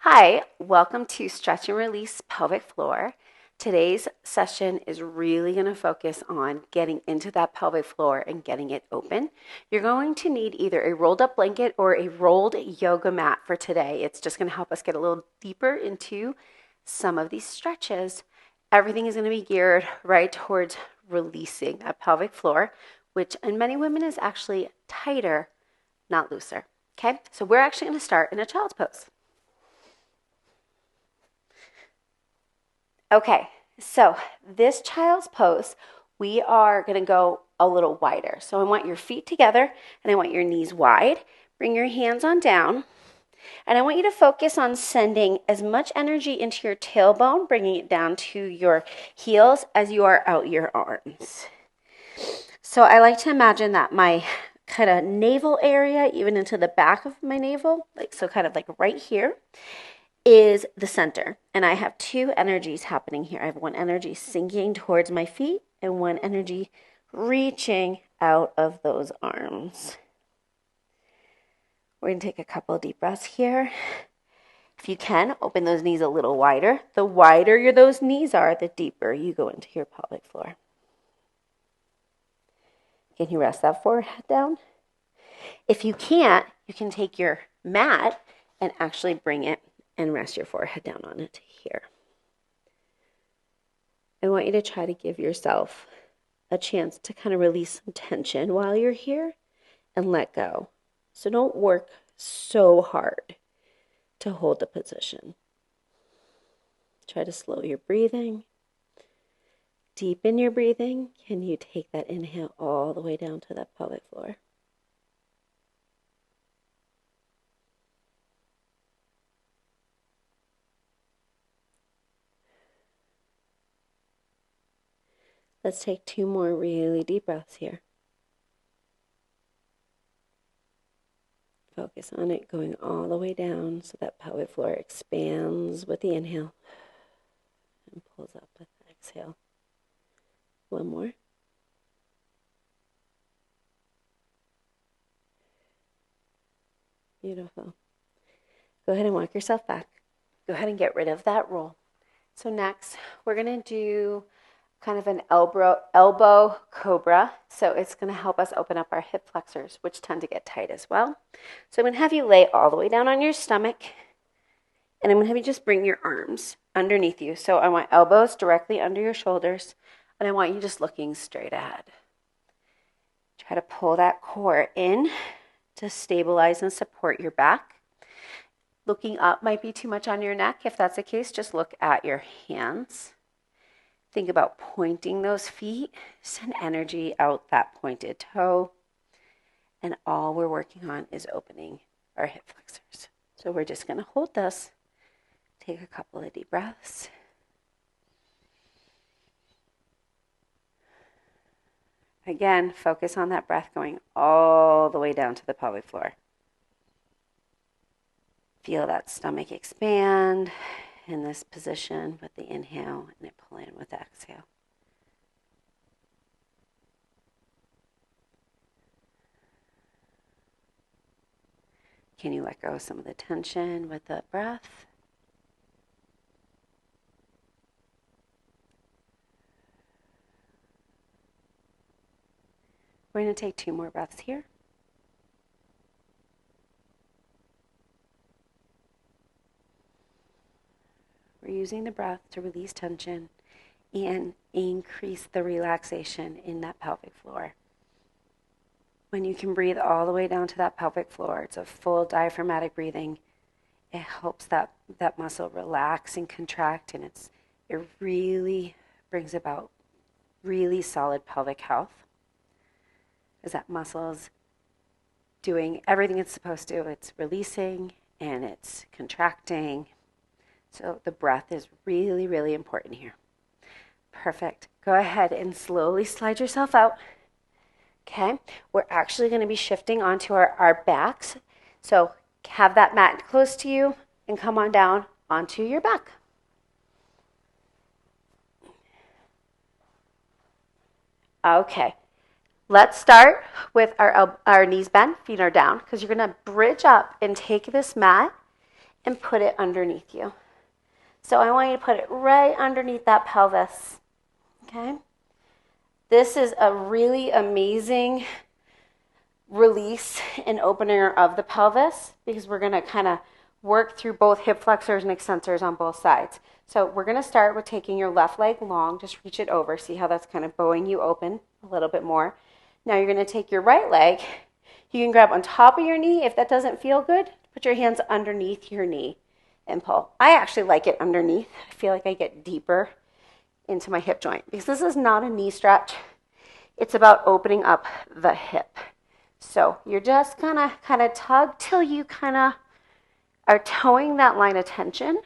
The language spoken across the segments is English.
Hi, welcome to Stretch and Release Pelvic Floor. Today's session is really going to focus on getting into that pelvic floor and getting it open. You're going to need either a rolled up blanket or a rolled yoga mat for today. It's just going to help us get a little deeper into some of these stretches. Everything is going to be geared right towards releasing that pelvic floor, which in many women is actually tighter, not looser. Okay, so we're actually going to start in a child's pose. Okay, so this child's pose, we are going to go a little wider. So I want your feet together and I want your knees wide. Bring your hands on down. And I want you to focus on sending as much energy into your tailbone, bringing it down to your heels as you are out your arms. So I like to imagine that my kind of navel area, even into the back of my navel, kind of like right here, is the center. And I have two energies happening here. I have one energy sinking towards my feet and one energy reaching out of those arms. We're going to take a couple of deep breaths here. If you can, open those knees a little wider. The wider those knees are, the deeper you go into your pelvic floor. Can you rest that forehead down? If you can't, you can take your mat and actually bring it and rest your forehead down on it here. I want you to try to give yourself a chance to kind of release some tension while you're here and let go. So don't work so hard to hold the position. Try to slow your breathing. Deepen your breathing. Can you take that inhale all the way down to that pelvic floor? Let's take two more really deep breaths here. Focus on it going all the way down so that pelvic floor expands with the inhale and pulls up with the exhale. One more. Beautiful. Go ahead and walk yourself back. Go ahead and get rid of that roll. So next, we're going to do kind of an elbow cobra. So it's going to help us open up our hip flexors, which tend to get tight as well. So I'm going to have you lay all the way down on your stomach. And I'm going to have you just bring your arms underneath you. So I want elbows directly under your shoulders. And I want you just looking straight ahead. Try to pull that core in to stabilize and support your back. Looking up might be too much on your neck. If that's the case, just look at your hands. Think about pointing those feet. Send energy out that pointed toe. And all we're working on is opening our hip flexors. So we're just going to hold this. Take a couple of deep breaths. Again, focus on that breath going all the way down to the pelvic floor. Feel that stomach expand in this position with the inhale and it pull in with the exhale. Can you let go of some of the tension with the breath? We're going to take two more breaths here. We're using the breath to release tension and increase the relaxation in that pelvic floor. When you can breathe all the way down to that pelvic floor, it's a full diaphragmatic breathing. It helps that muscle relax and contract, and it really brings about really solid pelvic health. As that muscle is doing everything it's supposed to. It's releasing and it's contracting. So the breath is really, really important here. Perfect. Go ahead and slowly slide yourself out. Okay. We're actually going to be shifting onto our backs. So have that mat close to you and come on down onto your back. Okay. Let's start with our knees bent, feet are down, because you're going to bridge up and take this mat and put it underneath you. So I want you to put it right underneath that pelvis, okay? This is a really amazing release and opener of the pelvis because we're going to kind of work through both hip flexors and extensors on both sides. So we're going to start with taking your left leg long, just reach it over. See how that's kind of bowing you open a little bit more. Now you're going to take your right leg. You can grab on top of your knee. If that doesn't feel good, put your hands underneath your knee and pull. I actually like it underneath. I feel like I get deeper into my hip joint because this is not a knee stretch. It's about opening up the hip. So you're just gonna kind of tug till you kind of are towing that line of tension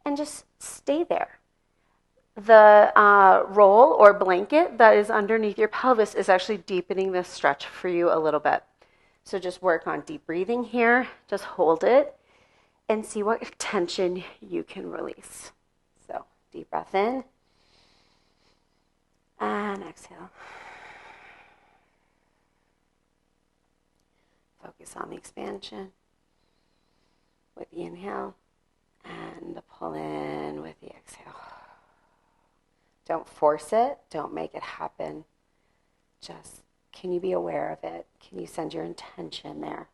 and just stay there. The roll or blanket that is underneath your pelvis is actually deepening this stretch for you a little bit. So just work on deep breathing here. Just hold it and see what tension you can release. So deep breath in and exhale. Focus on the expansion with the inhale and the pull in with the exhale. Don't force it. Don't make it happen. Just, can you be aware of it? Can you send your intention there?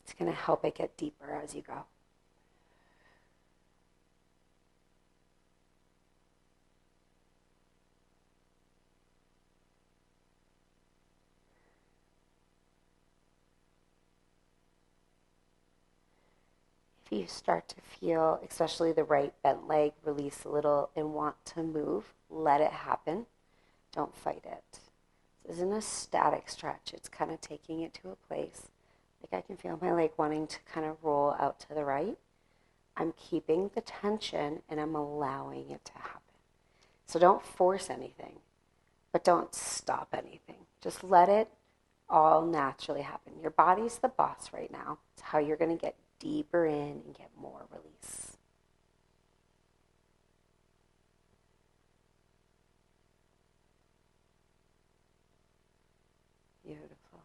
It's going to help it get deeper as you go. If you start to feel, especially the right bent leg, release a little and want to move, let it happen. Don't fight it. This isn't a static stretch. It's kind of taking it to a place. Like I can feel my leg wanting to kind of roll out to the right. I'm keeping the tension and I'm allowing it to happen. So don't force anything, but don't stop anything. Just let it all naturally happen. Your body's the boss right now. It's how you're going to get deeper in and get more release. Beautiful.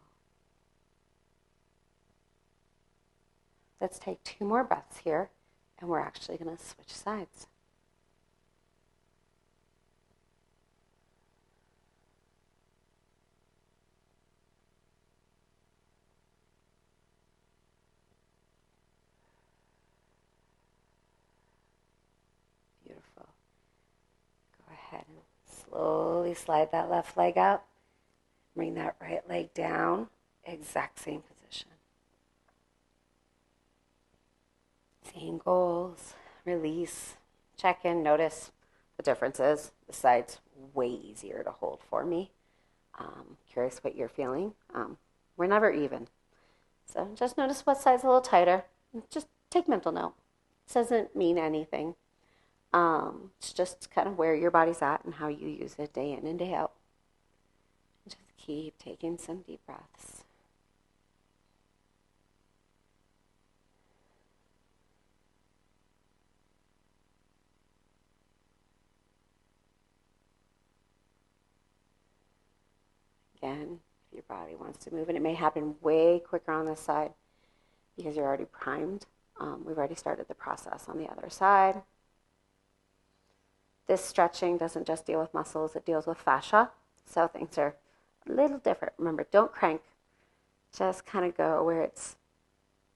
Let's take 2 more breaths here, and we're actually going to switch sides. Beautiful. Go ahead and slowly slide that left leg up. Bring that right leg down. Exact same position. Same goals. Release. Check in. Notice the differences. The side's way easier to hold for me. Curious what you're feeling. We're never even. So just notice what side's a little tighter. Just take mental note. This doesn't mean anything. It's just kind of where your body's at and how you use it day in and day out. Just keep taking some deep breaths. Again, if your body wants to move, and it may happen way quicker on this side because you're already primed. We've already started the process on the other side. This stretching doesn't just deal with muscles, it deals with fascia. So things are a little different. Remember, don't crank. Just kind of go where it's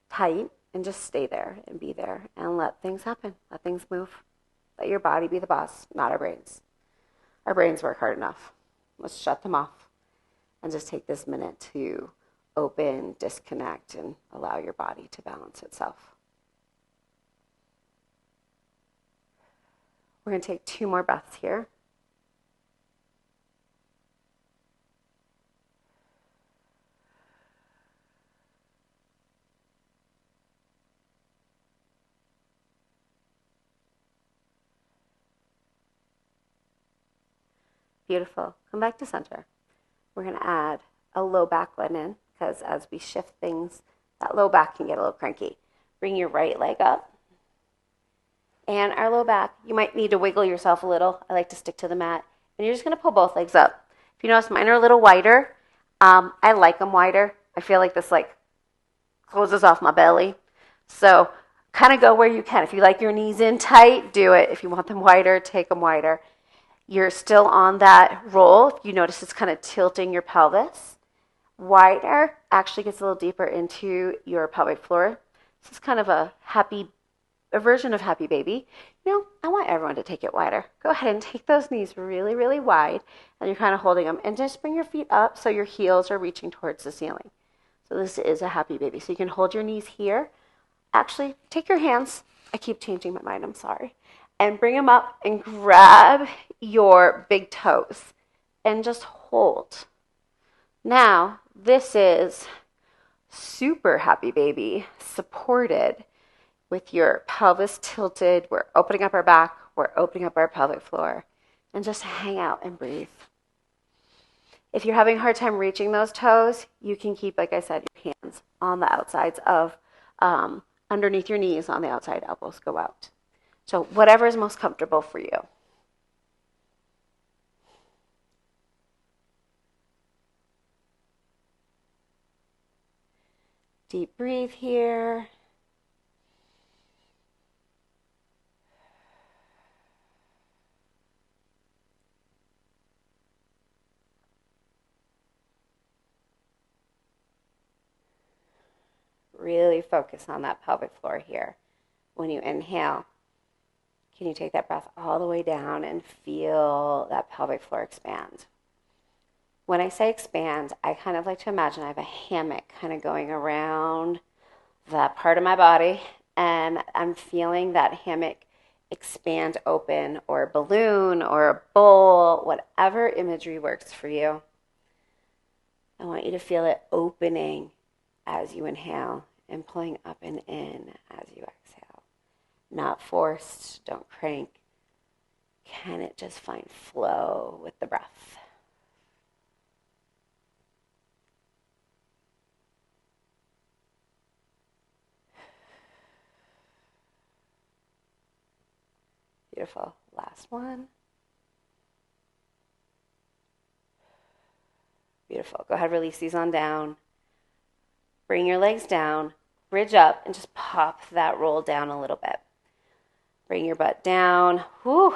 tight and just stay there and be there and let things happen. Let things move. Let your body be the boss, not our brains. Our brains work hard enough. Let's shut them off and just take this minute to open, disconnect, and allow your body to balance itself. We're going to take 2 more breaths here. Beautiful. Come back to center. We're going to add a low back bend in because as we shift things, that low back can get a little cranky. Bring your right leg up. And our low back, you might need to wiggle yourself a little. I like to stick to the mat. And you're just going to pull both legs up. If you notice, mine are a little wider. I like them wider. I feel like this closes off my belly. So kind of go where you can. If you like your knees in tight, do it. If you want them wider, take them wider. You're still on that roll. You notice it's kind of tilting your pelvis. Wider actually gets a little deeper into your pelvic floor. This is kind of a version of happy baby. I want everyone to take it wider. Go ahead and take those knees really, really wide, and you're kind of holding them. And just bring your feet up so your heels are reaching towards the ceiling. So this is a happy baby. So you can hold your knees here. Actually, take your hands. I keep changing my mind, I'm sorry. And bring them up and grab your big toes and just hold. Now, this is super happy baby, supported with your pelvis tilted. We're opening up our back. We're opening up our pelvic floor. And just hang out and breathe. If you're having a hard time reaching those toes, you can keep, like I said, your hands on the outsides of, underneath your knees, on the outside, elbows go out. So whatever is most comfortable for you. Deep breathe here. Really focus on that pelvic floor here. When you inhale, can you take that breath all the way down and feel that pelvic floor expand? When I say expand, I kind of like to imagine I have a hammock kind of going around that part of my body, and I'm feeling that hammock expand open, or a balloon, or a bowl, whatever imagery works for you. I want you to feel it opening as you inhale and pulling up and in as you exhale. Not forced, don't crank. Can it just find flow with the breath? Beautiful. Last one. Beautiful. Go ahead, release these on down. Bring your legs down, bridge up, and just pop that roll down a little bit. Bring your butt down. Whew.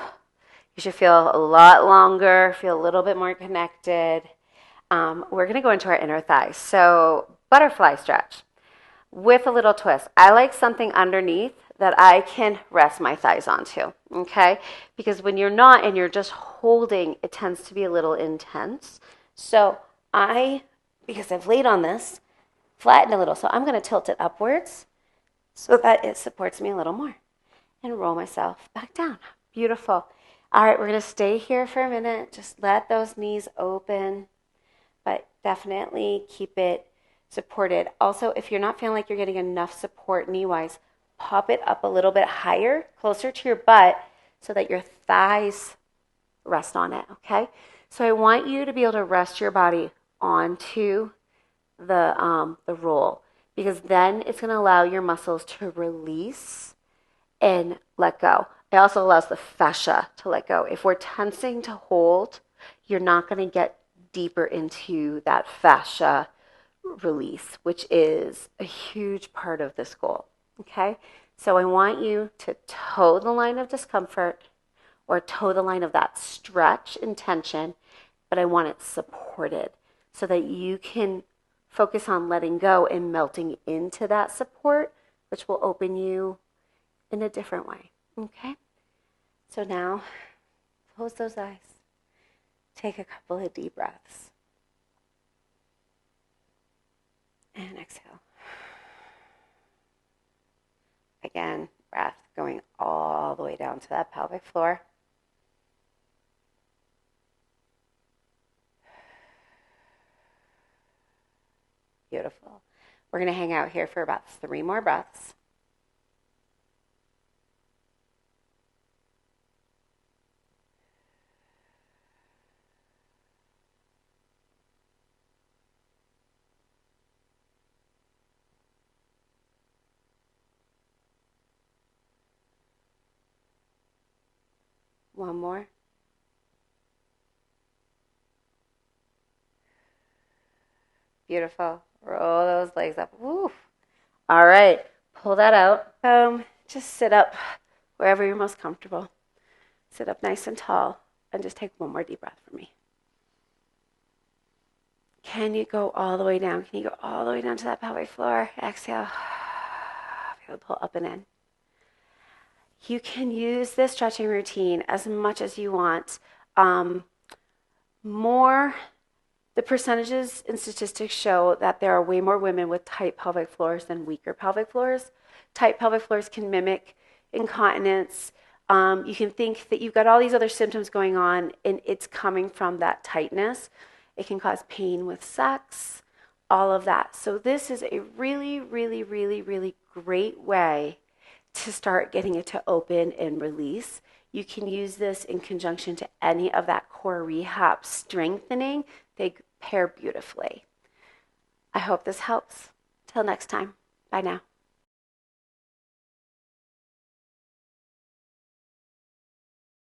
You should feel a lot longer, feel a little bit more connected. We're going to go into our inner thighs. So butterfly stretch with a little twist. I like something underneath that I can rest my thighs onto, okay? Because when you're not and you're just holding, it tends to be a little intense. So because I've laid on this, flattened a little, so I'm going to tilt it upwards so that it supports me a little more. And roll myself back down. Beautiful. All right, we're going to stay here for a minute. Just let those knees open, but definitely keep it supported. Also, if you're not feeling like you're getting enough support knee-wise, pop it up a little bit higher, closer to your butt, so that your thighs rest on it, okay? So I want you to be able to rest your body onto the roll, because then it's going to allow your muscles to release and let go. It also allows the fascia to let go. If we're tensing to hold, you're not going to get deeper into that fascia release, which is a huge part of this goal. Okay? So I want you to toe the line of discomfort or toe the line of that stretch and tension, but I want it supported so that you can focus on letting go and melting into that support, which will open you in a different way. Okay? So now, close those eyes. Take a couple of deep breaths. And exhale. Again, breath going all the way down to that pelvic floor. Beautiful. We're going to hang out here for about 3 more breaths. One more. Beautiful. Roll those legs up. Woo. All right. Pull that out. Just sit up wherever you're most comfortable. Sit up nice and tall and just take one more deep breath for me. Can you go all the way down? Can you go all the way down to that pelvic floor? Exhale. Feel the pull up and in. You can use this stretching routine as much as you want. The percentages and statistics show that there are way more women with tight pelvic floors than weaker pelvic floors. Tight pelvic floors can mimic incontinence. You can think that you've got all these other symptoms going on, and it's coming from that tightness. It can cause pain with sex, all of that. So this is a really, really, really, really great way to start getting it to open and release. You can use this in conjunction to any of that core rehab strengthening. They pair beautifully. I hope this helps. Till next time. Bye now.